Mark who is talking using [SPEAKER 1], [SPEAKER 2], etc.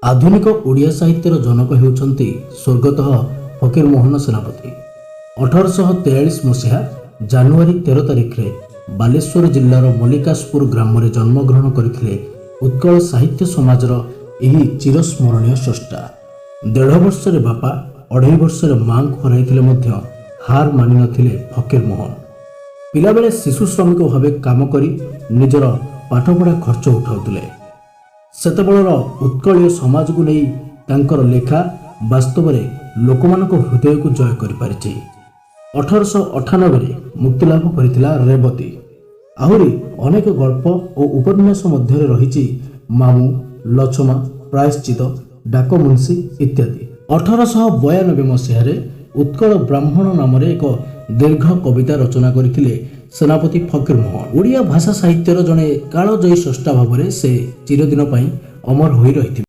[SPEAKER 1] आधुनिक ओडिया साहित्यर जनक हेउछन्ति स्वर्गतः फकीरमोहन सेनापति। 1843 मसीहा जानुआरी 13 तारिख रे बालेश्वर जिल्लार मल्लिकाशपुर ग्राम रे जन्मग्रहण करथिले उत्कल साहित्य समाजर एही चिरस्मरणीय स्रष्टा। 1.5 वर्षरे बापा 2.5 वर्षरे मां हराइथिले मध्य हार मानि नथिले फकीरमोहन। पिलाबेले शिशु श्रमिक भावे काम करी निजर पाठपढ़ा खर्च उठाउथिले। सेतेबेलर उत्कलीय समाज को नहीं तांकर लेखा वास्तव में लोकमानक हृदय को जय कर पारिछि। 1898 मुक्तिलाभ करथिला रेवती। आहुरी अनेक गल्प और उपन्यास मध्य रही मामू, लछमा, प्रायश्चित, डाक मुंशी इत्यादि। 1892 मसीह उत्कल ब्राह्मण नाम एक दीर्घ कविता रचना करथिले सेनापति फकीरमोहन। ओडिया भाषा साहित्यर जड़े कालजयी स्रष्टा भाव से चिरदिन अमर हो रही।